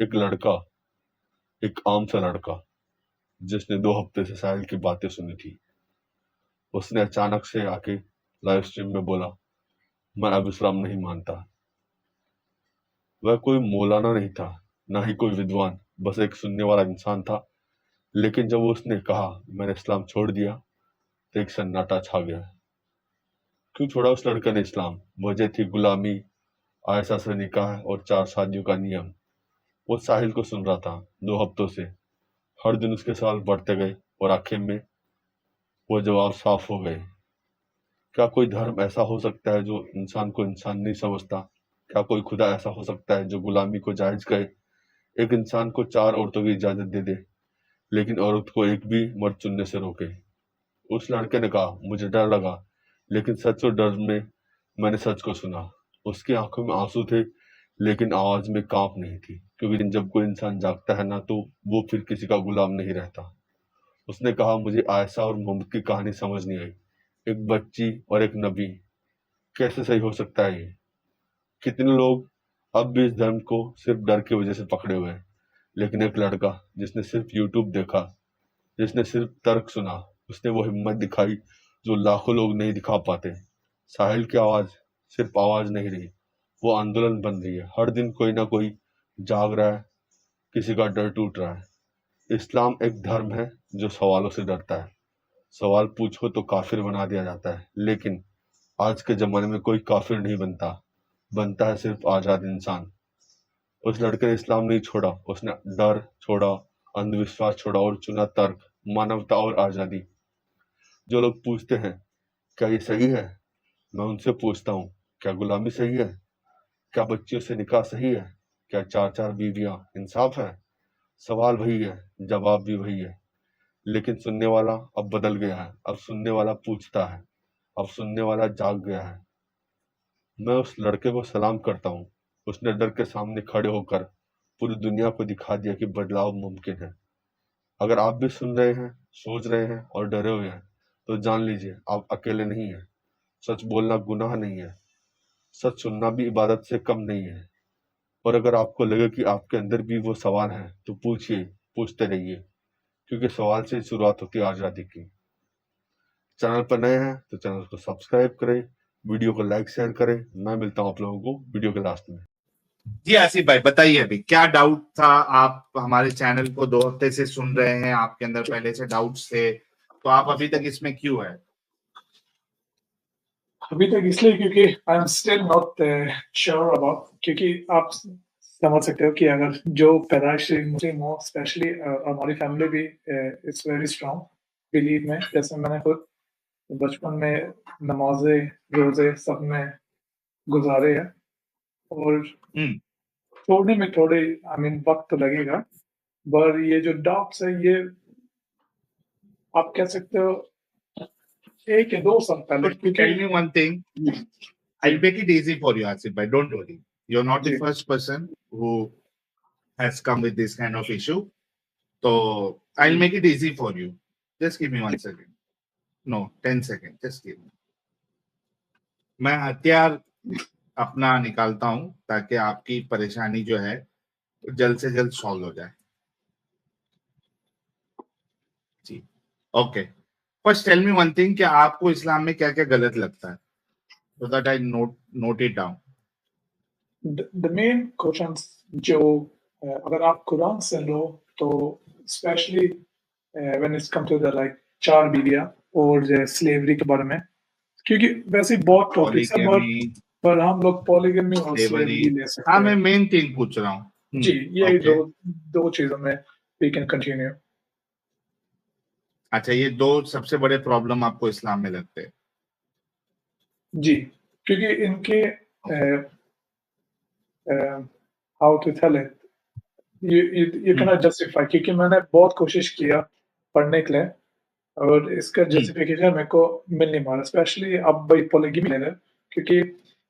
एक लड़का, एक आम सा लड़का, जिसने 2 हफ्ते से साहिल की बातें सुनी थी, उसने अचानक से आके लाइव स्ट्रीम में बोला, मैं अब इस्लाम नहीं मानता। वह कोई मौलाना नहीं था, ना ही कोई विद्वान, बस एक सुनने वाला इंसान था। लेकिन जब उसने कहा मैंने इस्लाम छोड़ दिया, तो एक सन्नाटा छा गया। क्यों छोड़ा उस लड़के ने इस्लाम? वजह थी गुलामी, आयशा से निकाह और 4 शादियों का नियम। वो साहिल को सुन रहा था 2 हफ्तों से। हर दिन उसके सवाल बढ़ते गए और आखिर में वो जवाब साफ हो गए। क्या कोई धर्म ऐसा हो सकता है जो इंसान को इंसान नहीं समझता? क्या कोई खुदा ऐसा हो सकता है जो गुलामी को जायज करे? एक इंसान को 4 औरतों की इजाजत दे दे, लेकिन औरत को एक भी मर्द चुनने से रोके। उस लड़के ने कहा, मुझे डर लगा, लेकिन सच और डर में मैंने सच को सुना। उसकी आंखों में आंसू थे, लेकिन आवाज में कांप नहीं थी, क्योंकि जब कोई इंसान जागता है ना, तो वो फिर किसी का गुलाम नहीं रहता। उसने कहा, मुझे आयशा और मोहम्मद की कहानी समझ नहीं आई। एक बच्ची और एक नबी, कैसे सही हो सकता है ये? कितने लोग अब भी इस धर्म को सिर्फ डर की वजह से पकड़े हुए हैं, लेकिन एक लड़का जिसने सिर्फ यूट्यूब देखा, जिसने सिर्फ तर्क सुना, उसने वो हिम्मत दिखाई जो लाखों लोग नहीं दिखा पाते। साहिल की आवाज सिर्फ आवाज नहीं रही, वो आंदोलन बन रही है। हर दिन कोई ना कोई जाग रहा है, किसी का डर टूट रहा है। इस्लाम एक धर्म है जो सवालों से डरता है। सवाल पूछो तो काफिर बना दिया जाता है, लेकिन आज के जमाने में कोई काफिर नहीं बनता, बनता है सिर्फ आजाद इंसान। उस लड़के ने इस्लाम नहीं छोड़ा, उसने डर छोड़ा, अंधविश्वास छोड़ा और चुना तर्क, मानवता और आजादी। जो लोग पूछते हैं क्या ये सही है, मैं उनसे पूछता हूँ, क्या गुलामी सही है? क्या बच्चियों से निकाह सही है? क्या 4-4 बीवियां इंसाफ है? सवाल वही है, जवाब भी वही है। लेकिन सुनने वाला अब बदल गया है। अब सुनने वाला पूछता है, अब सुनने वाला जाग गया है। मैं उस लड़के को सलाम करता हूँ। उसने डर के सामने खड़े होकर पूरी दुनिया को दिखा दिया कि बदलाव मुमकिन है। अगर आप भी सुन रहे हैं, सोच रहे हैं और डरे हुए हैं, तो जान लीजिए आप अकेले नहीं हैं। सच बोलना गुनाह नहीं है, सच सुनना भी इबादत से कम नहीं है। और अगर आपको लगे कि आपके अंदर भी वो सवाल है, तो पूछिए, पूछते रहिए, क्योंकि सवाल से ही शुरुआत होती है आज़ादी की। चैनल पर नए हैं तो चैनल को सब्सक्राइब करें, वीडियो को लाइक शेयर करें। मैं मिलता हूँ आप लोगों को वीडियो के लास्ट में। जी आसिफ भाई बताइए, अभी क्या डाउट था? आप हमारे चैनल को 2 हफ्ते से सुन रहे हैं, आपके अंदर पहले से डाउट्स थे, तो आप अभी तक इसमें क्यों है? अभी तक इसलिए क्योंकि I am still not sure about, क्योंकि आप समझ सकते हो कि अगर जो पैदाइश से मुस्लिम हो, स्पेशली हमारी फैमिली भी इट्स वेरी स्ट्रांग बिलीव में। जैसे मैंने खुद बचपन में नमाजें रोजे सब में गुजारे हैं, और छोड़ने में थोड़े आई मीन वक्त तो लगेगा, पर ये जो डाउट्स है ये आप कह सकते हो 1 या 2 साल पहले। Tell me one thing, I'll make it easy for you, Asif bhai. Don't worry. You're not the first person who has come with this kind of issue. So I'll make it easy for you. Just give me 1 second. No, 10 seconds. Just give me. मैं हथियार अपना निकालता हूं ताकि आपकी परेशानी जो है जल्द से जल्द सॉल्व हो जाए। जी, okay. First tell me one thing, क्या आपको इस्लाम में क्या क्या गलत लगता है? So that I note it down. The main questions जो अगर आप कुरान से लो तो specially when it's come to the like 4 बीवियां और स्लेवरी के बारे में, क्योंकि वैसे बहुत टॉपिक्स है, पर हम लोग पॉलीगमी और स्लेवरी ले सकते हैं। हाँ, मैं मेन थिंग पूछ रहा हूँ। जी, ये दो चीजों में we can continue। अच्छा, ये 2 सबसे बड़े प्रॉब्लम आपको इस्लाम में लगते हैं? जी, क्योंकि इनके how to tell it, you cannot justify, क्योंकि मैंने बहुत कोशिश किया पढ़ने के लिए और इसका जस्टिफिकेशन मेरे को मिल नहीं पा रहा, स्पेशली अब भाई पॉलीगमी ले रहे, क्योंकि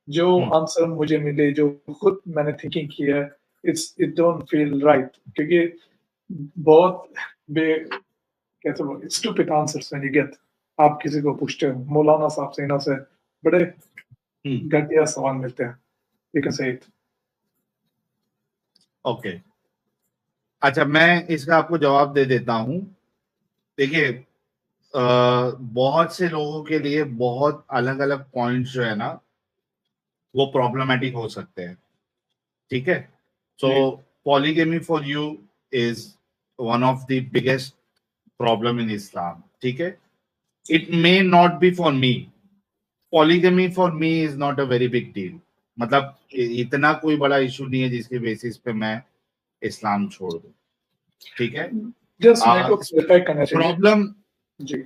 जो आंसर मुझे मिले, जो खुद मैंने थिंकिंग किया, इट डोंट फील राइट, क्योंकि बहुत कैसे बोल stupid answers when you get. आप किसी को पूछते हो, मौलाना साहब से इन्हों से बड़े घटिया सवाल मिलते हैं, you can say it. Okay, अच्छा, मैं इसका आपको जवाब दे देता हूँ। देखिए, बहुत से लोगों के लिए बहुत अलग-अलग पॉइंट्स जो है ना, वो प्रॉब्लमैटिक हो सकते हैं, ठीक है? So, ji polygamy for you is one of the biggest problem in Islam, ठीक है? It may not be for me. Polygamy for me is not a very big deal. मतलब इतना कोई बड़ा इशू नहीं है जिसके बेसिस पे मैं इस्लाम छोड़ दूं, ठीक है? जस्ट मेरे को क्लियर करना चाहिए प्रॉब्लम, जी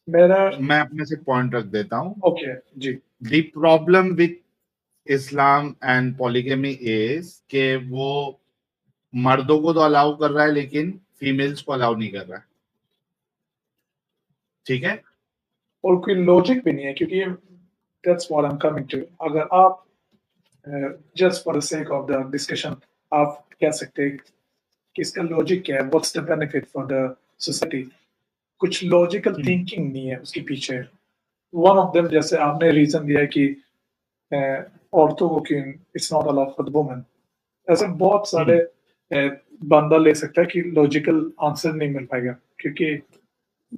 मेरा मैं अपने से पॉइंट रख देता हूँ। ओके जी the problem with Islam and polygamy is के वो मर्दों को तो अलाउ कर रहा है लेकिन फीमेल्स को अलाउ नहीं कर रहा है, ठीक है? और कोई लॉजिक भी नहीं है क्योंकि that's what I am coming to. अगर आप just for the sake of the discussion आप कह सकते हैं कि इसका लॉजिक क्या है, what's the benefit for the society. कुछ लॉजिकल थिंकिंग नहीं है उसके पीछे। वन ऑफ देम जैसे आपने रीजन दिया है कि औरतों को क्यों it's not allowed for the women. ऐसे बहुत सारे बंदा ले सकता है कि लॉजिकल आंसर नहीं मिल पाएगा क्योंकि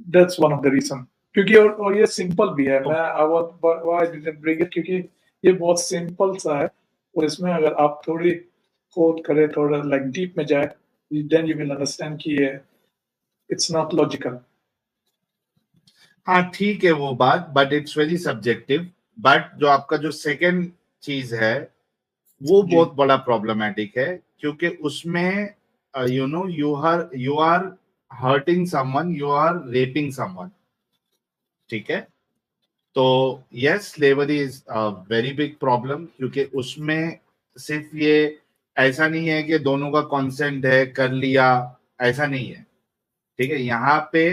that's one of the reason. क्योंकि और ये सिंपल भी है। मैं I why didn't bring it क्योंकि ये बहुत सिंपल सा है और इसमें अगर आप थोड़ी खोद करें, थोड़ा लाइक डीप में जाए, देन यू विल अंडरस्टैंड कि ये इट्स नॉट लॉजिकल। हाँ, ठीक है वो बात, but it's very subjective. But जो आपका जो सेकंड चीज है वो जी बहुत बड़ा प्रॉब्लमैटिक है क्योंकि उसमें you are hurting someone, you are raping someone, ठीक है? तो yes, slavery is a very big problem क्योंकि उसमें सिर्फ ये ऐसा नहीं है कि दोनों का कंसेंट है, कर लिया, ऐसा नहीं है, ठीक है? यहाँ पे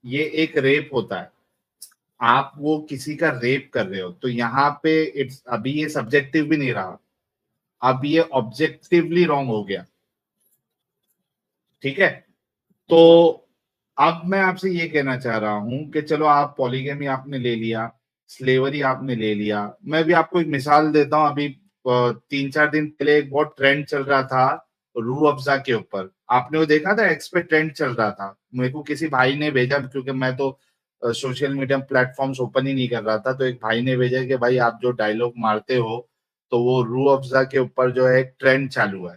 ये एक रेप होता है, आप वो किसी का रेप कर रहे हो, तो यहाँ पे इट्स अभी ये सब्जेक्टिव भी नहीं रहा, अब ये ऑब्जेक्टिवली रॉन्ग हो गया, ठीक है? तो अब मैं आपसे ये कहना चाह रहा हूं कि चलो आप पॉलीगमी आपने ले लिया, स्लेवरी आपने ले लिया। मैं भी आपको एक मिसाल देता हूं। अभी 3-4 दिन पहले एक बहुत ट्रेंड चल रहा था रूह अफ़ज़ा के ऊपर। आपने वो देखा था? एक्स पे ट्रेंड चल रहा था। मेरे को किसी भाई ने भेजा क्योंकि मैं तो सोशल मीडिया प्लेटफॉर्म्स ओपन ही नहीं कर रहा था, तो एक भाई ने भेजा कि भाई आप जो डायलॉग मारते हो तो वो रूह अफ़ज़ा के ऊपर जो है एक ट्रेंड चालू है।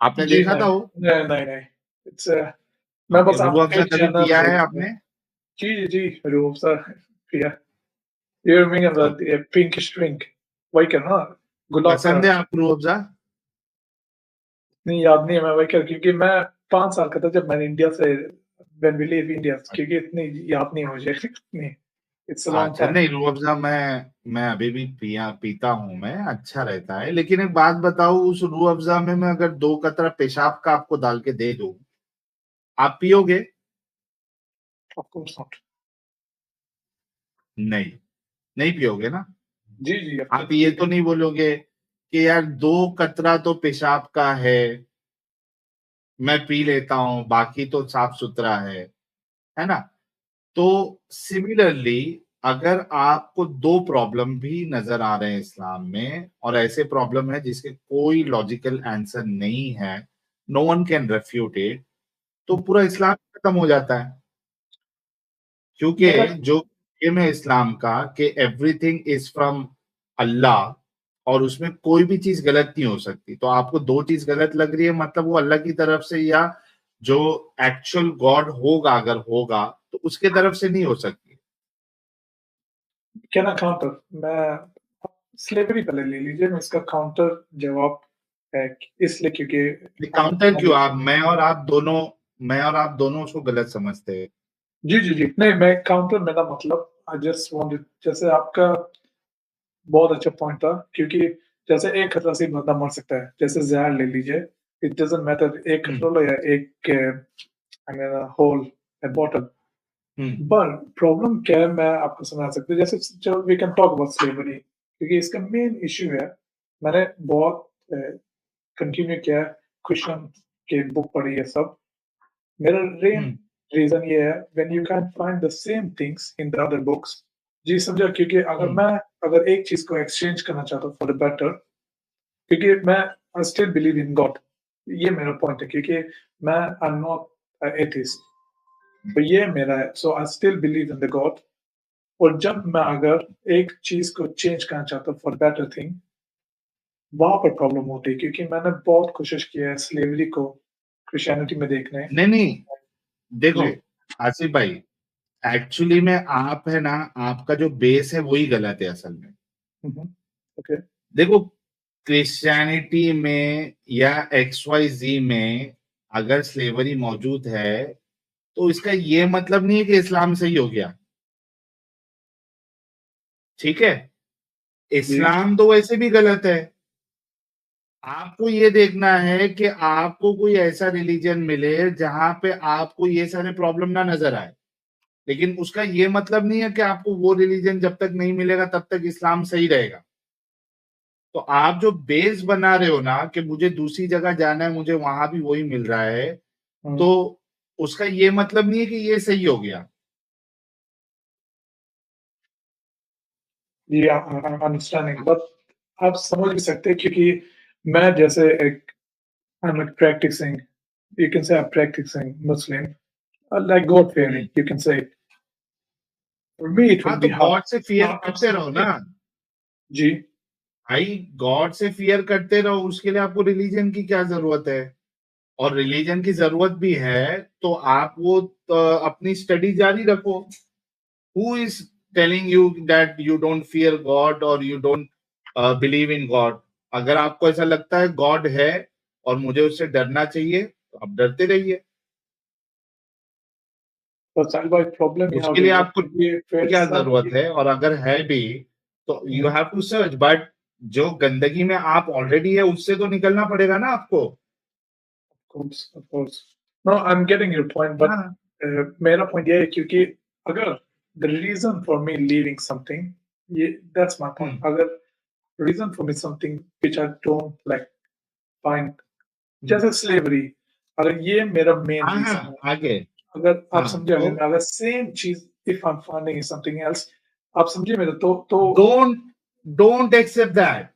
आपने जी देखा था वो? नहीं नहीं नहीं इट्स मैं बस रूह आपके अफ़ज़ा कभी चैनल पिया है देखता हूँ। आपने? जी जी रूप सा या you're making about the pinkish drink वही करना गुलाब का। पसंद है आपको रूह अफ़ज़ा? नहीं याद नहीं है मैं वही कर क्योंकि मैं 5 साल का था जब मैंने इंडिया से when we leave India क्योंकि इतनी याद नहीं है मुझे नहीं it's a long अच्छा, time। नहीं रूह अफ़ज़ा मैं अभी भी पीता हूँ मैं, अच्छा रहता है। लेकिन एक बात बताऊँ, उस रूह अफ़ज़ा में मैं अगर 2 कतरा पेशाब का आपको डाल के दे दूँ, आप पियोगे? Of course not। नहीं, नहीं पियोगे ना? जी जी of आप course। ये तो नहीं बोलोगे कि यार 2 कतरा तो पेशाब का है, मैं पी लेता हूँ, बाकी तो साफ-सुथरा है ना? तो सिमिलरली अगर आपको 2 प्रॉब्लम भी नज़र आ रहे हैं इस्लाम में और ऐसे प्रॉब्लम है जिसके कोई लॉजिकल आंसर नहीं है, no one can refute it, तो पूरा इस्लाम खत्म हो जाता है। क्योंकि मेरा जो एम है इस्लाम का कि एवरीथिंग इज फ्रॉम अल्लाह और उसमें कोई भी चीज गलत नहीं हो सकती। तो आपको 2 चीज गलत लग रही है मतलब वो अल्लाह की तरफ से या जो एक्चुअल गॉड होगा अगर होगा तो उसके तरफ से नहीं हो सकती। क्या ना काउंटर मैं स्लेवरी पहले ले लीजिए मैं इसका काउंटर जवाब है इसलिए क्योंकि काउंटर क्यों? आप मैं और आप दोनों उसको गलत समझते हैं। जी जी जी नहीं मैं काउंटर मेरा मतलब आई जस्ट वांटेड जैसे आपका बहुत अच्छा पॉइंट था क्योंकि जैसे एक खतरा से बंदा मर सकता है जैसे जहर ले लीजिए इट डजंट मैटर एक खतरा लो या एक I mean whole bottle. But problem क्या है मैं आपको समझा सकता हूँ जैसे चलो we can talk about slavery क्योंकि इसका मेन इशू है। मैंने बहुत कंटिन्यू किया है क्वेश्चन के बुक पढ़ी है सब। मेरा मेन रीजन ये है when you can find the same things in the other books. जी समझा क्योंकि अगर एक चीज को एक्सचेंज करना चाहता हूँ फॉर द बेटर क्योंकि मैं आई स्टिल बिलीव इन गॉड ये मेरा पॉइंट है क्योंकि मैं आई एम नॉट एथिस्ट, तो ये मेरा है, so I still believe in the god. और जब मैं अगर एक चीज को चेंज करना चाहता हूँ फॉर बेटर थिंग, वहां पर प्रॉब्लम होती है क्योंकि मैंने बहुत कोशिश की है स्लेवरी को क्रिश्चियनिटी में देखने। नहीं देखो जी। आसिफ भाई, एक्चुअली में आप है ना, आपका जो बेस है वही गलत है असल में। ओके। देखो, क्रिश्चियनिटी में या XYZ में अगर स्लेवरी मौजूद है तो इसका ये मतलब नहीं है कि इस्लाम सही हो गया। ठीक है, इस्लाम तो वैसे भी गलत है। आपको ये देखना है कि आपको कोई ऐसा रिलीजन मिले जहां पे आपको ये सारे प्रॉब्लम ना नजर आए, लेकिन उसका ये मतलब नहीं है कि आपको वो रिलीजन जब तक नहीं मिलेगा तब तक इस्लाम सही रहेगा। तो आप जो बेस बना रहे हो ना कि मुझे दूसरी जगह जाना है, मुझे वहां भी वही मिल रहा है, तो उसका ये मतलब नहीं है कि ये सही हो गया। जी, अंडरस्टैंडिंग, बट आप समझ भी सकते हैं क्योंकि मैं जैसे एक I am practicing, you can say I'm practicing Muslim, like God fearing, you can say. For me, it हाँ, will तो be hard. गॉड से फियर आप करते रहो ना जी, भाई, गॉड से फियर करते रहो, उसके लिए आपको रिलीजन की क्या जरूरत है? और रिलीजन की जरूरत भी है तो आप वो अपनी स्टडी जारी रखो। Who is telling you that you don't fear god और you don't believe in god? अगर आपको ऐसा लगता है गॉड है और मुझे उससे डरना चाहिए तो आप डरते रहिए। बस साहिल भाई प्रॉब्लम ये आ उसके गई लिए है आपको ये फिर क्या सब जरूरत है? और अगर है भी तो you have to search, but जो गंदगी में आप ऑलरेडी है उससे तो निकलना पड़ेगा ना आपको। of course. No, I'm getting your point, but हाँ, मेरा point ये है क्योंकि अगर the reason for me leaving something, ये that's my point. अगर reason for me something which I don't like find, जैसे slavery, अगर ये मेरा main हाँ, reason है, हाँ, आगे, अगर आप हाँ, समझे, तो अगर सेम चीज if I'm finding something else, आप समझे मेरे, तो don't accept that.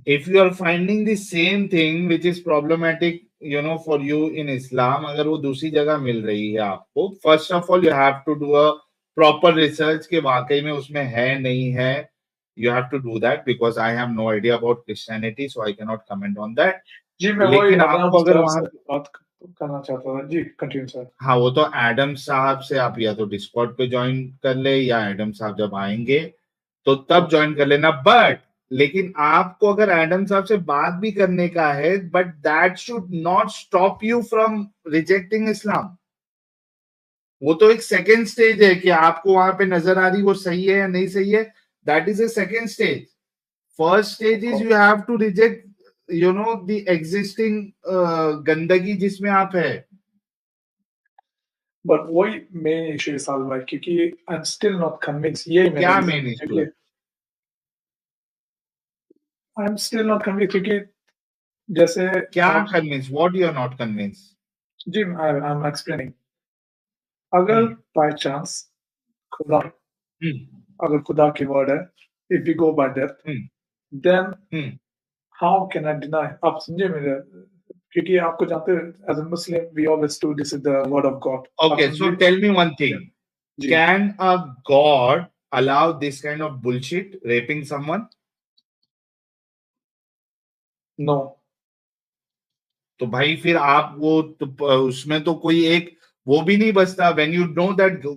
If you are finding the same thing which is problematic, for you in Islam, अगर वो दूसरी जगह मिल रही है आपको, first of all you have to do a proper research कि वाकई में उसमें है नहीं है। You have to do that because I have no idea about Christianity, so I cannot comment on that. जी मैं वही लेकिन आराम आपको अगर सर वहां, से बात करना चाहता था जी, कंटिन्यू सर। हाँ, वो तो एडम साहब से आप या तो डिस्कॉर्ड पे ज्वाइन कर ले, या एडम साहब जब आएंगे तो तब ज्वाइन कर लेना। बट लेकिन आपको अगर एडम साहब से बात भी करने का है, but that should not stop you from rejecting Islam. वो तो एक सेकेंड स्टेज है कि आपको वहां पे नजर आ रही वो सही है या नहीं सही है, that is a second stage. First stage is you have to reject the existing गंदगी जिसमें आप है। बट वही मेन इशू है साल भाई क्योंकि I am still not convince, यही मेरा क्या रीजन मेन है इशू क्योंकि है? I am still not convince क्योंकि जैसे क्या आप convince? What you are not convince? जी आई एम एक्सप्लेनिंग, अगर हम्म, बाय चांस खुदा, हम्म, अगर खुदा की वर्ड है, if we go by that, hmm, then hmm. How can I deny? आप समझे मेरे, क्योंकि आपको जानते हैं as a Muslim we always do this is the word of God, आप Okay, so समझे tell me one thing. जी। Can a god allow this kind of bullshit, raping someone? No, तो भाई फिर आप वो तो, उसमें तो कोई एक वो भी नहीं बचता। When you know that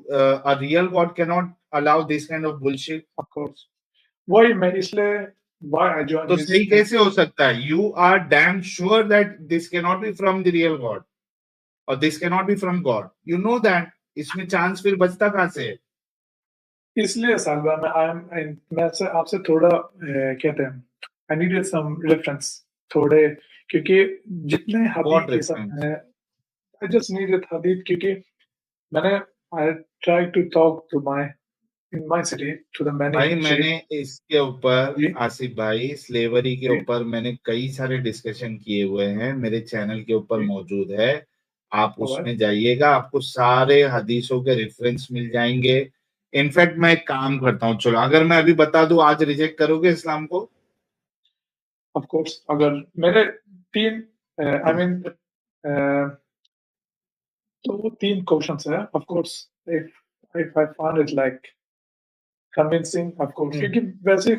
a real god cannot allow this kind of bullshit, of course वही मैं इसलिए व्हाई आई तो जॉइन दिस। सही कैसे हो सकता है? You are damn sure that this cannot be from the real god or this cannot be from God. You know that. इसमें चांस फिर बचता कहाँ से है? इसलिए सालबा में आई एम, मैं से आपसे थोड़ा कहते हैं आई नीडेड सम रेफरेंस थोड़े, क्योंकि जितने What हदीद ये सब reference? है, आई जस्ट नीडेड हदीद क्योंकि मैंने I try to talk to my in my city to the many भाई मैंने शेख इसके ऊपर, जी आसिफ भाई, स्लेवरी के जी ऊपर मैंने कई सारे डिस्कशन किए हुए हैं, मेरे चैनल के ऊपर जी मौजूद है। आप ऑलराइट उसमें जाइएगा, आपको सारे हदीसों के रेफरेंस मिल जाएंगे। इनफैक्ट मैं एक काम करता हूँ, चलो अगर मैं अभी बता दूं, आज रिजेक्ट करोगे इस्लाम को? ऑफ कोर्स अगर मेरे तीन I mean तो तीन क्वेश्चंस है. Of course, if I find it like convincing, of course, क्योंकि वैसे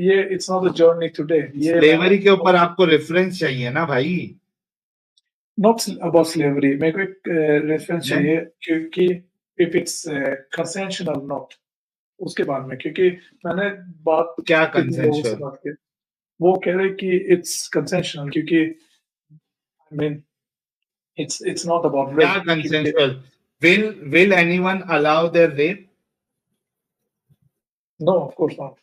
ये it's not a journey today. ये स्लेवरी के ऊपर आपको रेफरेंस चाहिए ना भाई. not about slavery. मेरे को एक रेफरेंस नहीं? चाहिए क्योंकि if it's consensual or not उसके बारे में, क्योंकि मैंने बात क्या कितने लोगों से consensual? बात की, वो कह रहे कि it's consensual क्योंकि I mean it's not about क्या rape. consensual? Will anyone allow their rape? No, of course not.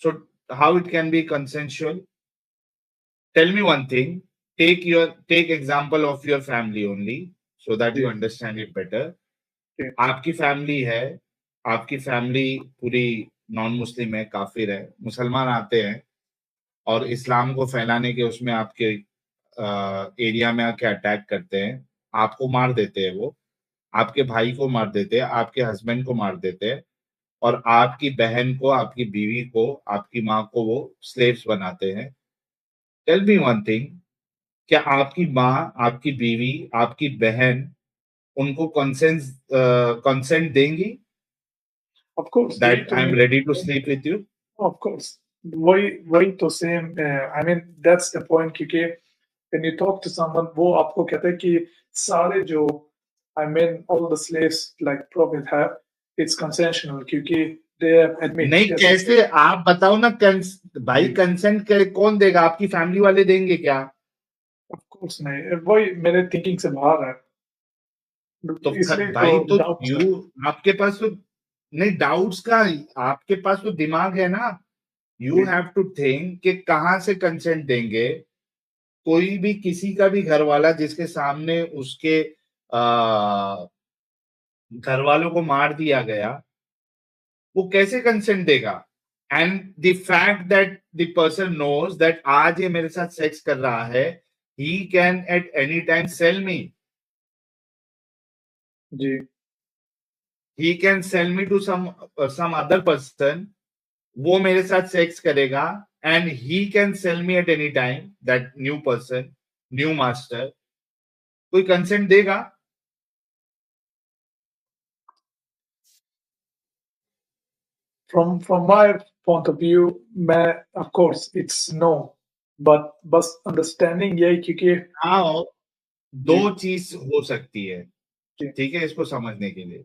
So how it can be consensual? Tell me one thing. Take example of your family only, so that you understand it better. Okay. आपकी family है, आपकी family पूरी non Muslim है, काफिर है, मुसलमान आते हैं और इस्लाम को फैलाने के उसमें आपके एरिया में आके अटैक करते हैं, आपको मार देते हैं, वो आपके भाई को मार देते हैं, आपके हस्बैंड को मार देते हैं और आपकी बहन को, आपकी बीवी को, आपकी माँ को वो स्लेव्स बनाते हैं. टेल मी वन थिंग, क्या आपकी माँ, आपकी बीवी, आपकी बहन उनको कंसेंट देंगी Of course. that I am ready to sleep with you? Of course. वही तो same. I mean that's the point क्योंकि when you talk to someone वो आपको कहता है कि सारे जो I mean all the slaves like Prophet have it's consensual क्योंकि they have admit. नहीं, कैसे आप बताओ ना. भाई कंसेंट कौन देगा? आपकी फैमिली वाले देंगे क्या? Of course नहीं, वही मेरे थिंकिंग से बाहर है. तो इसलिए भाई तो doubts है. आपके पास तो नहीं डाउट्स का, आपके पास तो दिमाग है ना. यू हैव टू थिंक कि कहाँ से कंसेंट देंगे. कोई भी किसी का भी घर वाला जिसके सामने उसके घर वालों को मार दिया गया, वो कैसे कंसेंट देगा? And the fact that the person knows that आज ये मेरे साथ सेक्स कर रहा है, he can at any time sell me. जी. He can sell me to some other person. वो मेरे साथ सेक्स करेगा and he can sell me at any time, that new person, new master. कोई कंसेंट देगा? From my point of view, मैं of course it's no, but बस understanding यही क्योंकि हाँ, दो चीज हो सकती है, जी. ठीक है, इसको समझने के लिए.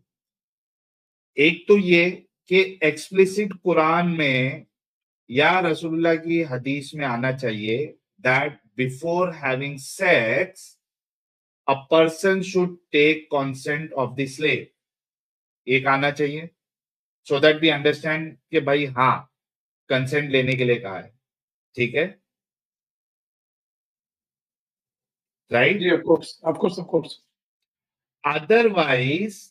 एक तो ये कि एक्सप्लिसिट कुरान में या रसूलुल्लाह की हदीस में आना चाहिए that before having sex a person should take consent of the slave. एक आना चाहिए so that we understand कि भाई हाँ कंसेंट लेने के लिए कहा है, ठीक है, राइट? जी, of course. अदरवाइज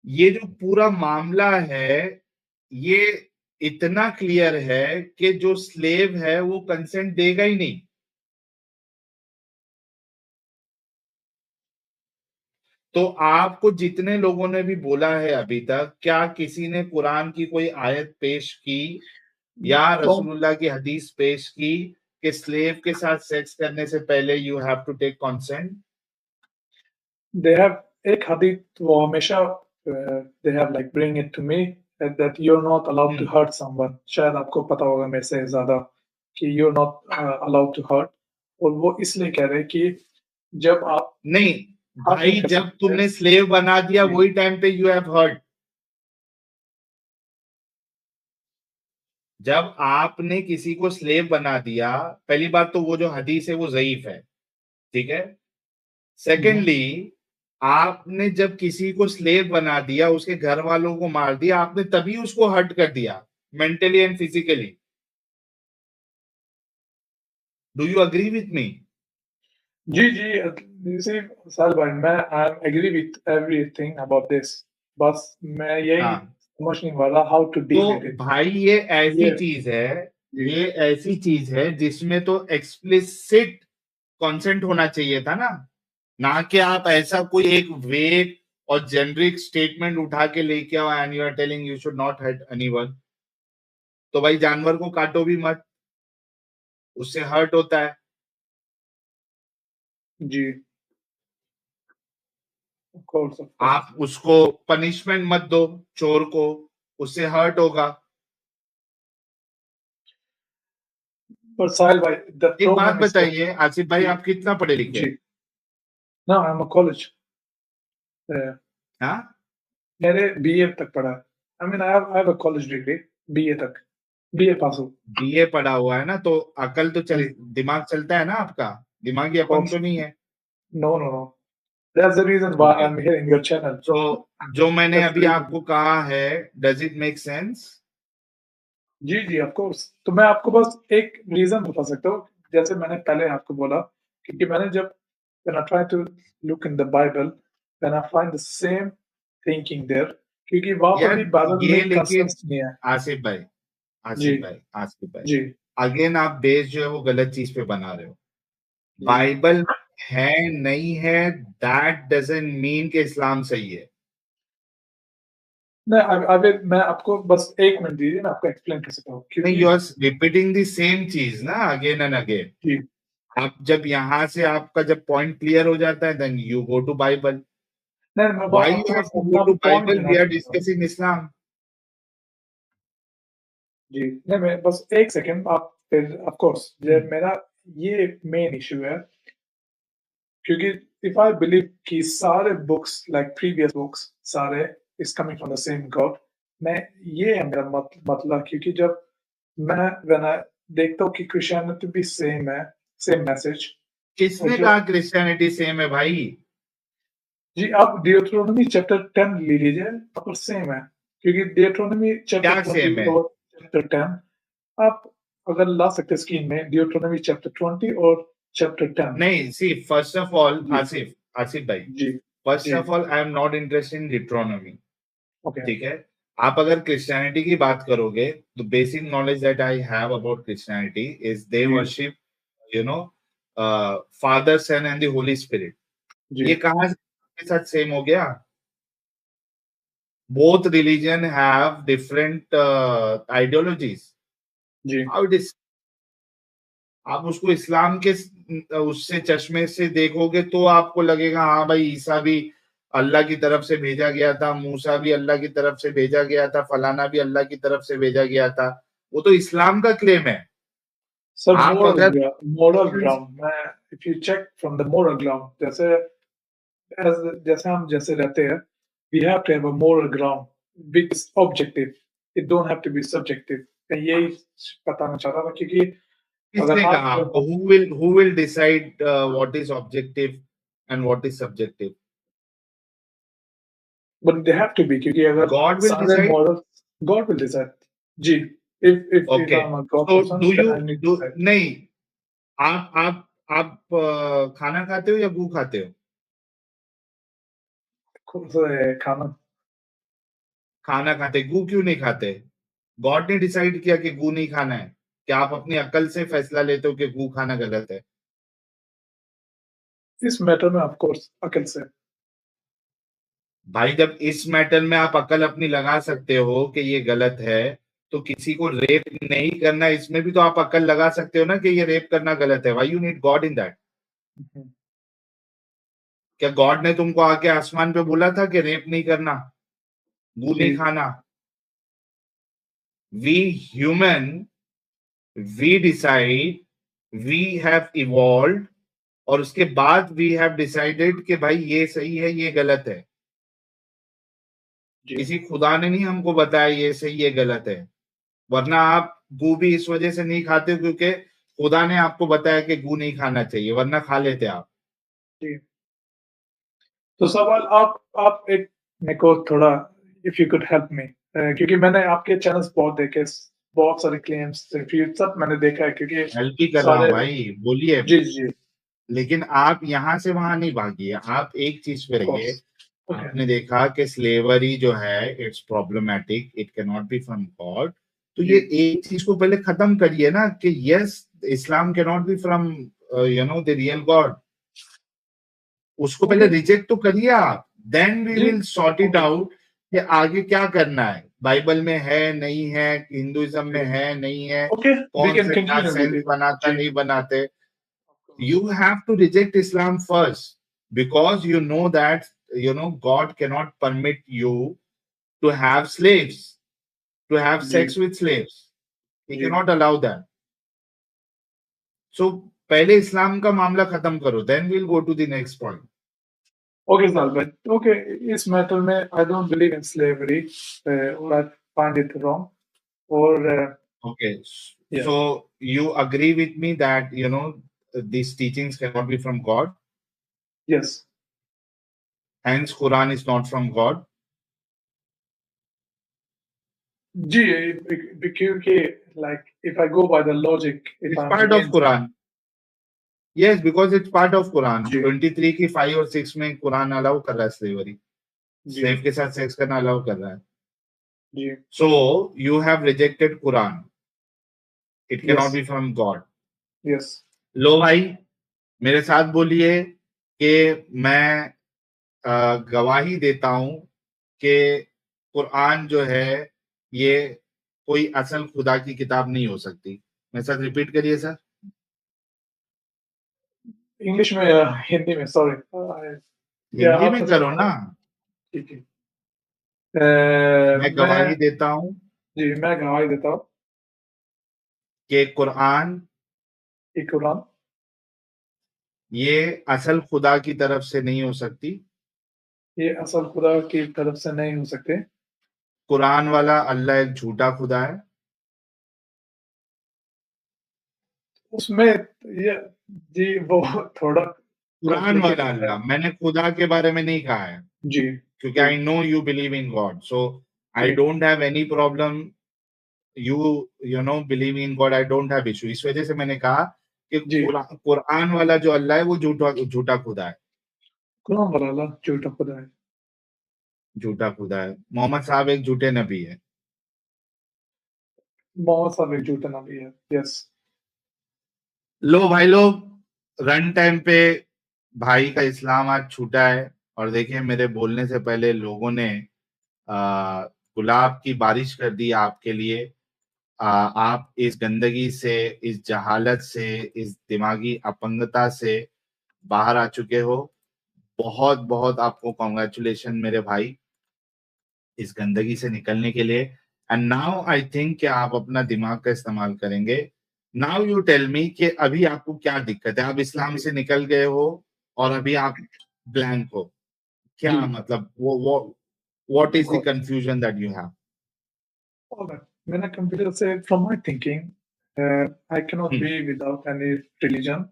ये जो पूरा मामला है ये इतना क्लियर है कि जो स्लेव है वो कंसेंट देगा ही नहीं. तो आपको जितने लोगों ने भी बोला है अभी तक, क्या किसी ने कुरान की कोई आयत पेश की या रसूलुल्लाह की हदीस पेश की कि स्लेव के साथ सेक्स करने से पहले you have to take consent? They have एक हदीस वो हमेशा they have like bring it to me that you're not allowed to hurt someone. शायद आपको पता होगा मेरे से ज्यादा कि you're not allowed to hurt. और वो इसलिए कह रहे हैं कि जब आप नहीं भाई, जब तुमने स्लेव बना दिया वही टाइम पे यू हैव हर्ट. जब आपने किसी को स्लेव बना दिया, पहली बात तो वो जो हदीस है वो ज़ईफ है, ठीक है. सेकेंडली आपने जब किसी को स्लेव बना दिया, उसके घर वालों को मार दिया, आपने तभी उसको हर्ट कर दिया mentally and physically. Do you agree with me? जी see साल भाई मैं I agree with everything about this. बस मैं यही समझ नहीं वाला how to deal with it. भाई ये ऐसी चीज है, ये ऐसी चीज है जिसमें तो एक्सप्लिसिट कंसेंट होना चाहिए था ना कि आप ऐसा कोई एक वेग और जेनरिक स्टेटमेंट उठा के लेके आओ and you are telling you should not hurt anyone. तो भाई जानवर को काटो भी मत, उससे हर्ट होता है. जी, of course, of course. आप उसको पनिशमेंट मत दो, चोर को, उससे हर्ट होगा। But Sahil bhai, the एक बात problem is that बताइए आसिफ भाई, जी, आप कितना पढ़े लिखे हैं? जी. No, I'm a college. Uh, हाँ, मैंने BA तक पढ़ा है। I mean, I have a college degree, BA तक, BA पास हूँ। बीए पढ़ा हुआ है ना, तो अकल तो चल, जी, दिमाग चलता है ना आपका, दिमागी of अपंग course. तो नहीं है। No, no, no. That's the reason why okay, I'm here in your channel. तो जो मैंने That's the अभी reason. आपको कहा है, डज इट मेक सेंस? जी, जी, ऑफ कोर्स। तो मैं आपको बस एक रीज़न बता सकता हूँ, जैसे मैंने पहले आपको बोला, क्योंकि मैंने जब when I try to look in the Bible, then I find the same thinking there, क्योंकि वहाँ पर यार भी बाइबल ये में लेकिन कंसर्न्स नहीं है। आसिफ भाई, जी, आसिफ भाई, आसिफ भाई, जी, अगेन आप बेस जो है वो गलत चीज पे बना रहे हो। जी। बाइबल है नहीं है, दैट डजंट मीन कि इस्लाम सही है। नहीं, आई विल मैं आपको बस 1 मिनट दीजिए, मैं आपको एक्सप्लेन कर सकता हूँ, नहीं, क्योंकि you are repeating the same चीज ना, अगेन एंड अगेन। जी, आप जब यहाँ से आपका जब पॉइंट क्लियर हो जाता है, then you go to Bible. नहीं, मैं व्हाई यू आपको हैव बस टू गो अपना टू पॉइंट बाइबल? देना वी आर चाहता हूँ। डिस्कसिंग इस्लाम। जी, नहीं, मैं बस 1 सेकंड, आप फिर ऑफ कोर्स ये मेरा ये मेन इश्यू है, क्योंकि इफ आई बिलीव कि सारे बुक्स लाइक प्रीवियस बुक्स सारे is coming from the same God, मैं ये है मेरा मतलब, क्योंकि जब मैं व्हेन आई देखता हूँ कि क्रिश्चियनिटी भी सेम है, सेम मैसेज, और किसने जो कहा क्रिश्चियनिटी सेम है भाई? जी, आप डियूटरोनोमी चैप्टर 10 ले लीजिए, और सेम है, क्योंकि डियूटरोनोमी चैप्टर क्या 20 सेम है? और चैप्टर 10 आप अगर ला सकते हैं स्क्रीन में, डियूटरोनोमी चैप्टर 20 और चैप्टर 10। नहीं, सी फर्स्ट ऑफ ऑल जी, आसिफ, आसिफ भाई, जी, फर्स्ट जी, of all I am not interested in Deuteronomy. Okay, ठीक है, आप अगर क्रिश्चियनिटी की बात करोगे, तो basic knowledge that I have about Christianity is they जी, worship, you know, father son and the holy spirit. जी, ये कहाँ से के साथ सेम हो गया? Both religion have different ideologies. जी, हाउ इट इज? आप उसको इस्लाम के उससे चश्मे से देखोगे तो आपको लगेगा हाँ भाई, ईसा भी अल्लाह की तरफ से भेजा गया था, मूसा भी अल्लाह की तरफ से भेजा गया था, फलाना भी अल्लाह की तरफ से भेजा गया था। वो तो इस्लाम का क्लेम है। सर आप अगर मोरल ग्राउंड, मैं if you check from the moral ground, जैसे हम जैसे रहते हैं, we have to have a moral ground which is objective, it don't have to be subjective. मैं यही बताना चाहता था, क्योंकि अगर किसने कहा आप आपको? Who will decide what is objective and what is subjective? But they have to be, क्योंकि अगर गॉड विल सारे decide. Moral, God will decide. जी, if okay, I am a God so person, do then you I need to do decide. नहीं, आप खाना खाते हो या गू खाते हो? खुद से खाना। खाना खाते, गू क्यों नहीं खाते? गॉड ने डिसाइड किया कि गू नहीं खाना है? क्या आप अपनी अकल से फैसला लेते हो कि गू खाना गलत है? इस मैटर में ऑफ कोर्स अकल से। भाई, जब इस मैटर में आप अकल अपनी लगा सकते हो कि ये गलत है, तो किसी को रेप नहीं करना, इसमें भी तो आप अकल लगा सकते हो ना कि ये रेप करना गलत है। Why you need God in that? क्या गॉड ने तुमको आके आसमान पे बोला था कि रेप नहीं करना, गू नहीं जी, खाना? We human, we decide, we have evolve, और उसके बाद वी हैव डिसाइडेड कि भाई ये सही है, ये गलत है। जी, किसी खुदा ने नहीं हमको बताया ये सही ये गलत है। वरना आप गू भी इस वजह से नहीं खाते क्योंकि खुदा ने आपको बताया कि गू नहीं खाना चाहिए, वरना खा लेते आप। जी। तो सवाल आप एक मेरे को थोड़ा, if you could help me, क्योंकि मैंने आपके चैनल्स बहुत देखे, बहुत सारे क्लेम्स रिव्यू सब मैंने देखा है, क्योंकि हेल्प ही कर रहा हूँ सारे भाई, बोलिए। जी, जी, लेकिन आप यहाँ से वहां नहीं भागिए, आप एक चीज पे ऑफ कोर्स, रहिए। ओके, आपने देखा कि स्लेवरी जो है it's problematic, it can not be from God. तो ये जी, एक चीज को पहले खत्म करिए ना कि yes, Islam can not be from the real God. उसको पहले ओके, रिजेक्ट तो करिए आप, देन वी जी, will sort it okay, out कि आगे क्या करना है। बाइबल में है नहीं है, हिंदुइज्म में जी, है नहीं है, ओके, वी कौन कैन से क्या कंटिन्यू विद सेंस इट। बनाता जी, नहीं बनाते। You have to reject Islam first because you know that God cannot permit you to have slaves, to have sex with slaves. He ji. cannot allow that. So पहले इस्लाम का मामला खत्म करो, then we'll go to the next point. Okay, sir, but okay, इस matter में I don't believe in slavery, or I find it wrong, or Okay. yeah. So you agree with me that these teachings cannot be from God. Yes. Hence, Quran is not from God. जी, क्योंकि like if I go by the logic, if It's I'm part of against, Quran. Yes, because it's part of Quran. जी. 23 की 5 और 6 में Quran allow कर रहा है slavery. जी. Slave के साथ sex करना अलाउ कर रहा है. जी. So you have rejected Quran. It cannot Yes. be from God. Yes. लो भाई, मेरे साथ बोलिए कि मैं गवाही देता हूं कि कुरान जो है ये कोई असल खुदा की किताब नहीं हो सकती. मेरे साथ रिपीट करिए सर. इंग्लिश में या हिंदी में, सॉरी. या हिंदी आप में करो ना. ठीक है. मैं गवाही देता हूं जी, मैं गवाही देता हूँ कि कुरान कि कुरान ये असल खुदा की तरफ से नहीं हो सकती. ये असल खुदा की तरफ से नहीं हो सकते. कुरान वाला अल्लाह एक झूठा खुदा है. उसमें ये जी वो थोड़ा कुरान वाला complicated है. अल्लाह, मैंने खुदा के बारे में नहीं कहा है, जी. क्योंकि I know you believe in God, so I जी. Don't have any problem. You believe in God, I don't have issue. इस वजह से मैंने कहा कि जी. कुरान वाला जो अल्लाह है वो झूठा खुदा है. कुरान वाला अल्लाह झूठा खुदा है. झूठा खुदा है. मोहम्मद साहब एक झूठे नबी है. मोहम्मद साहब एक झूठा नबी है. यस. लो भाई लोग, रन टाइम पे भाई का इस्लाम आज छूटा है. और देखिए, मेरे बोलने से पहले लोगों ने गुलाब की बारिश कर दी आपके लिए. आप इस गंदगी से, इस जहालत से, इस दिमागी अपंगता से बाहर आ चुके हो. बहुत बहुत आपको कॉन्ग्रेचुलेशन मेरे भाई, इस गंदगी से निकलने के लिए. एंड नाउ आई थिंक कि आप अपना दिमाग का इस्तेमाल करेंगे. नाउ यू टेल मी कि अभी आपको क्या दिक्कत है. आप इस्लाम से निकल गए हो और अभी आप ब्लैंक हो. क्या जी. मतलब what is the Got it. confusion that you have? All right. मैंने कंप्यूटर से from my thinking, I cannot be without any religion.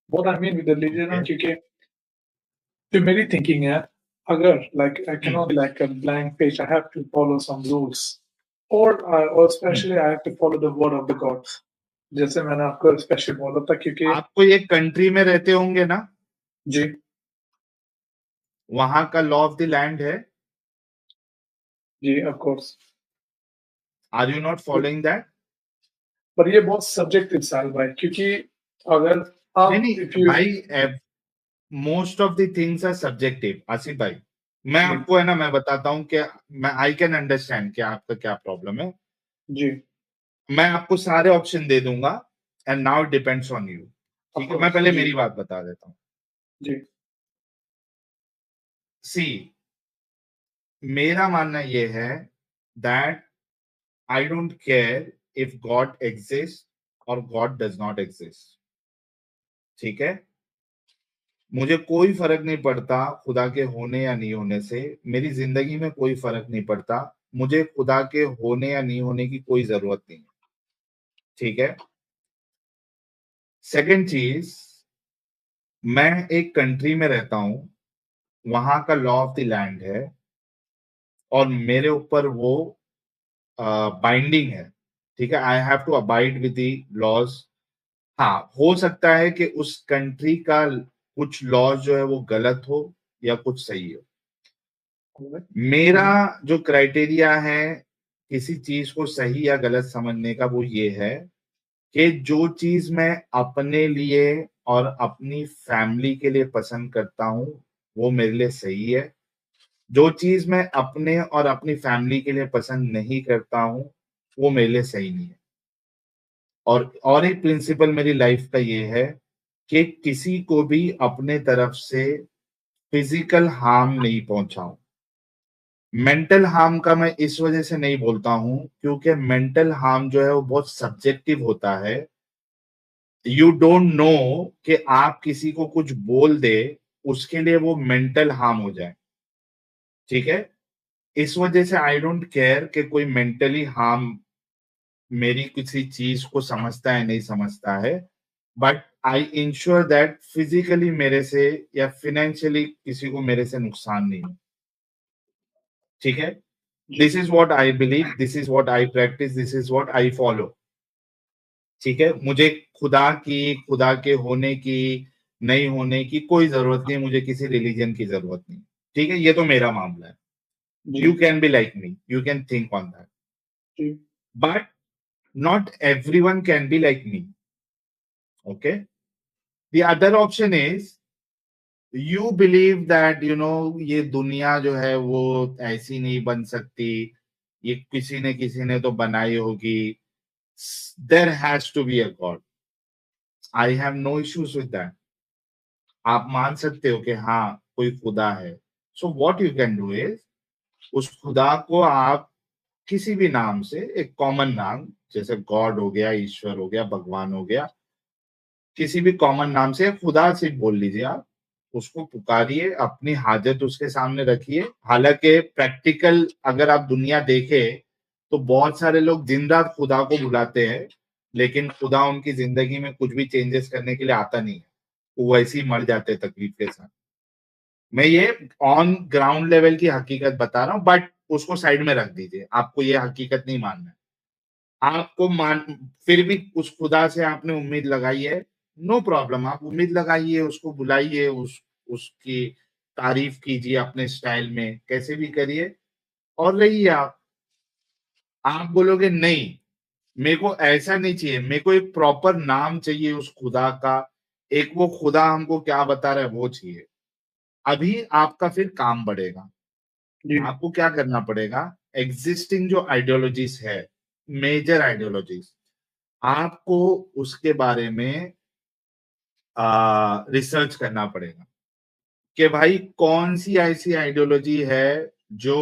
What I mean with the religion, Okay. क्योंकि जो मेरी thinking है, अगर like I cannot be like a blank page, I have to follow some rules, or especially I have to follow the word of the God. जैसे मैंने आपको special बोला था, क्योंकि आपको एक कंट्री में रहते होंगे ना, जी. वहां का लॉ ऑफ द लैंड है. जी, of course. Are you not following that? पर ये बहुत सब्जेक्टिव सवाल भाई, क्योंकि अगर आप नहीं if you भाई, most of the things are subjective. Asif भाई, मैं जी. आपको है ना, मैं बताता हूँ कि मैं आई कैन अंडरस्टैंड कि आपका क्या प्रॉब्लम है. जी. मैं आपको सारे ऑप्शन दे दूंगा and now depends on you. ठीक है, मैं पहले जी. मेरी बात बता देता हूँ. जी. सी, मेरा मानना ये है that I don't care if God exist और गॉड डज नॉट एग्जिस्ट. ठीक है, मुझे कोई फर्क नहीं पड़ता खुदा के होने या नहीं होने से. मेरी जिंदगी में कोई फर्क नहीं पड़ता. मुझे खुदा के होने या नहीं होने की कोई जरूरत नहीं है. ठीक है. सेकंड चीज, मैं एक कंट्री में रहता हूं, वहां का लॉ ऑफ द लैंड है और मेरे ऊपर वो बाइंडिंग है. ठीक है, I have to abide with the laws. हाँ, हो सकता है कि उस कंट्री का कुछ लॉज जो है वो गलत हो या कुछ सही हो. मेरा जो क्राइटेरिया है किसी चीज को सही या गलत समझने का, वो ये है कि जो चीज मैं अपने लिए और अपनी फैमिली के लिए पसंद करता हूं वो मेरे लिए सही है. जो चीज मैं अपने और अपनी फैमिली के लिए पसंद नहीं करता हूं वो मेरे लिए सही नहीं है. और एक प्रिंसिपल मेरी लाइफ का ये है कि किसी को भी अपने तरफ से फिजिकल हार्म नहीं पहुंचाऊं। मेंटल हार्म का मैं इस वजह से नहीं बोलता हूं क्योंकि मेंटल हार्म जो है वो बहुत सब्जेक्टिव होता है। यू डोंट नो कि आप किसी को कुछ बोल दे उसके लिए वो मेंटल हार्म हो जाए, ठीक है। इस वजह से आई डोंट केयर कि कोई मेंटली हार्म मेरी किसी चीज को समझता है नहीं समझता है, but I ensure that physically मेरे से या फिनेंशियली किसी को मेरे से नुकसान नहीं हो, ठीक है। This is what I believe, this is what I practice, this is what I follow, ठीक है। मुझे खुदा के होने की नहीं होने की कोई जरूरत नहीं, मुझे किसी रिलीजन की जरूरत नहीं, ठीक है। ये तो मेरा मामला है। जी you can be like me, you can think on that, जी but not everyone can be like me, okay. The other option is you believe that ये दुनिया जो है वो ऐसी नहीं बन सकती, ये किसी ने तो बनाई होगी, there has to be a god. I have no issues with that. आप मान सकते हो कि हाँ कोई खुदा है, so what you can do is उस खुदा को आप किसी भी नाम से, एक कॉमन नाम जैसे गॉड हो गया, ईश्वर हो गया, भगवान हो गया, किसी भी कॉमन नाम से खुदा से बोल लीजिए, आप उसको पुकारिए, अपनी हाजत उसके सामने रखिए। हालांकि प्रैक्टिकल अगर आप दुनिया देखें तो बहुत सारे लोग दिन रात खुदा को बुलाते हैं, लेकिन खुदा उनकी जिंदगी में कुछ भी चेंजेस करने के लिए आता नहीं है, वो वैसे ही मर जाते हैं तकलीफ के साथ। मैं ये ऑन ग्राउंड लेवल की हकीकत बता रहा हूँ, बट उसको साइड में रख दीजिए, आपको ये हकीकत नहीं मानना है। आपको मान फिर भी उस खुदा से आपने उम्मीद लगाई है, नो प्रॉब्लम, आप उम्मीद लगाइए, उसको बुलाइए, उसकी तारीफ कीजिए अपने स्टाइल में, कैसे भी करिए और रहिए। आप बोलोगे नहीं मेरे को ऐसा नहीं चाहिए, मेरे को एक प्रॉपर नाम चाहिए उस खुदा का, एक वो खुदा हमको क्या बता रहा है वो चाहिए, अभी आपका फिर काम बढ़ेगा। जी आपको क्या करना पड़ेगा, एग्जिस्टिंग जो आइडियोलॉजीज है, मेजर आइडियोलॉजीज, आपको उसके बारे में रिसर्च करना पड़ेगा कि भाई कौन सी ऐसी आइडियोलॉजी है जो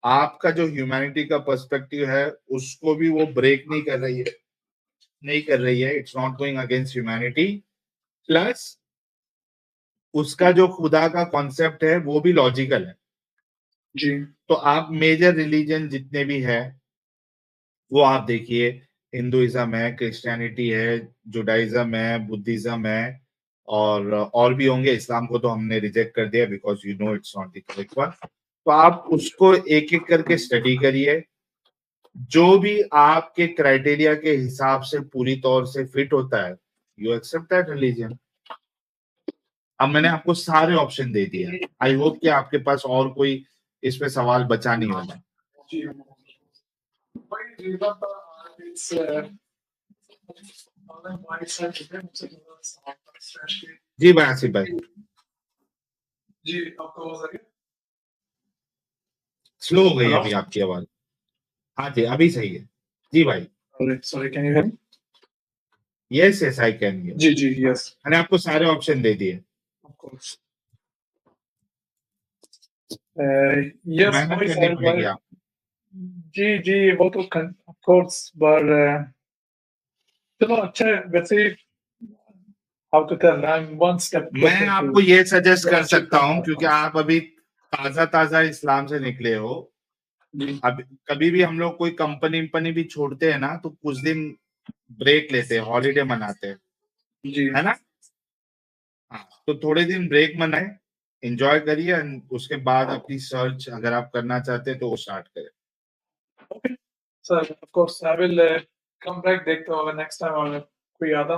आपका जो ह्यूमैनिटी का पर्सपेक्टिव है उसको भी वो ब्रेक नहीं कर रही है, it's not going against humanity, plus उसका जो खुदा का कॉन्सेप्ट है वो भी लॉजिकल है। जी तो आप मेजर रिलीजन जितने भी है वो आप देखिए, हिंदुइज्म है, क्रिश्चियनिटी है, जुडाइज्म है, बुद्धिज्म है, और भी होंगे। इस्लाम को तो हमने रिजेक्ट कर दिया because you know it's not the correct one. तो आप उसको एक एक करके स्टडी करिए, जो भी आपके क्राइटेरिया के हिसाब से पूरी तौर से फिट होता है, यू एक्सेप्ट दैट रिलीजन। अब मैंने आपको सारे ऑप्शन दे दिए, आई होप कि आपके पास और कोई इस पे सवाल बचा नहीं होगा। जी it's on my side जी भाई आसिफ भाई, जी आपका आवाज आ रही है? स्लो हो गई Hello? अभी आपकी आवाज। हाँ जी अभी सही है जी भाई। Sorry, can you hear me? Yes yes I can you, जी जी yes मैंने आपको सारे ऑप्शन दे दिए, of course. Yes, मेहनत my करनी side पड़ेगी by आप। जी जी वो तो of course but चलो अच्छा है वैसे how to tell I'm one step मैं closer आपको to ये सजेस्ट कर friendship सकता हूँ with क्योंकि Allah. आप अभी ताजा ताजा इस्लाम से निकले हो। जी अब कभी भी हम लोग कोई कंपनी भी छोड़ते हैं ना तो कुछ दिन ब्रेक लेते हैं, हॉलीडे मनाते हैं, जी है ना। हाँ तो थोड़े दिन ब्रेक मनाए, एंजॉय करिए and उसके बाद अपनी सर्च अगर आप करना चाहते हैं तो वो स्टार्ट करें। okay so of course I will come back देखते होगा next time अगर कोई आता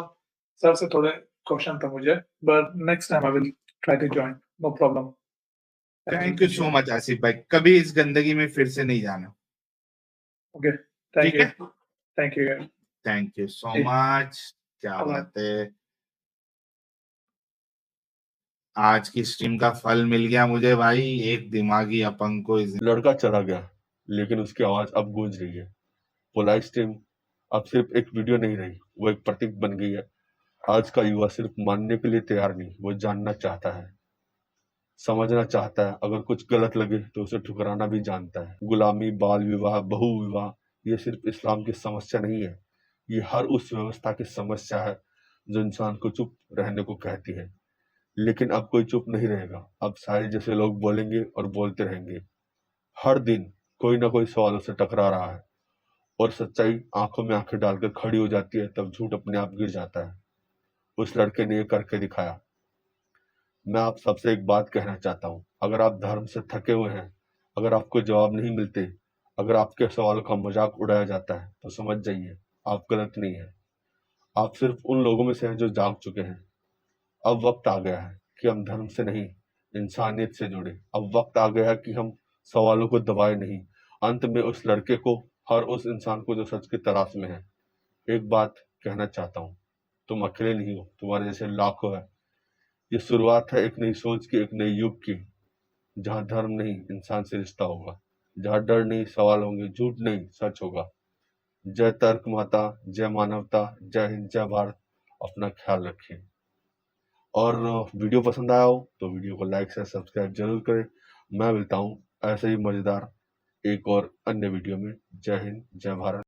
सर से थोड़े क्वेश्चन था मुझे but next time I will try to join no problem. Thank you so much Asif भाई, कभी इस गंदगी में फिर से नहीं जाना। Okay, thank ठीक है, you. Thank you. Thank you so ठीक। मच, क्या Bye-bye. बात है। आज की स्ट्रीम का फल मिल गया मुझे भाई, एक दिमागी अपंग को लड़का चला गया लेकिन उसकी आवाज अब गूंज रही है। वो लाइव स्ट्रीम अब सिर्फ एक वीडियो नहीं रही, वो एक प्रतीक बन गई है आज का युवा सिर्फ मानने के लिए तैयार नहीं, वो जानना चाहता है, समझना चाहता है। अगर कुछ गलत लगे तो उसे ठुकराना भी जानता है। गुलामी, बाल विवाह, बहु विवाह, ये सिर्फ इस्लाम की समस्या नहीं है, ये हर उस व्यवस्था की समस्या है जो इंसान को चुप रहने को कहती है। लेकिन अब कोई चुप नहीं रहेगा। अब साहिल जैसे लोग बोलेंगे और बोलते रहेंगे। हर दिन कोई ना कोई सवालों से टकरा रहा है और सच्चाई आंखों में आंखें डालकर खड़ी हो जाती है, तब झूठ अपने आप गिर जाता है। उस लड़के ने ये करके दिखाया। मैं आप सबसे एक बात कहना चाहता हूँ, अगर आप धर्म से थके हुए हैं, अगर आपको जवाब नहीं मिलते, अगर आपके सवालों का मजाक उड़ाया जाता है, तो समझ जाइए आप गलत नहीं है। आप सिर्फ उन लोगों में से हैं जो जाग चुके हैं। अब वक्त आ गया है कि हम धर्म से नहीं, इंसानियत से जुड़े। अब वक्त आ गया है कि हम सवालों को दबाए नहीं। अंत में उस लड़के को, हर उस इंसान को जो सच की तलाश में है, एक बात कहना चाहता हूँ, तुम अकेले नहीं हो, तुम्हारे जैसे लाखों है। ये शुरुआत है एक नई सोच की, एक नए युग की, जहाँ धर्म नहीं इंसान से रिश्ता होगा, जहाँ डर नहीं सवाल होंगे, झूठ नहीं सच होगा। जय तर्क माता, जय मानवता, जय हिंद, जय भारत। अपना ख्याल रखें। और वीडियो पसंद आया हो तो वीडियो को लाइक से सब्सक्राइब जरूर करें। मैं मिलता हूँ ऐसे ही मजेदार एक और अन्य वीडियो में। जय हिंद, जय भारत।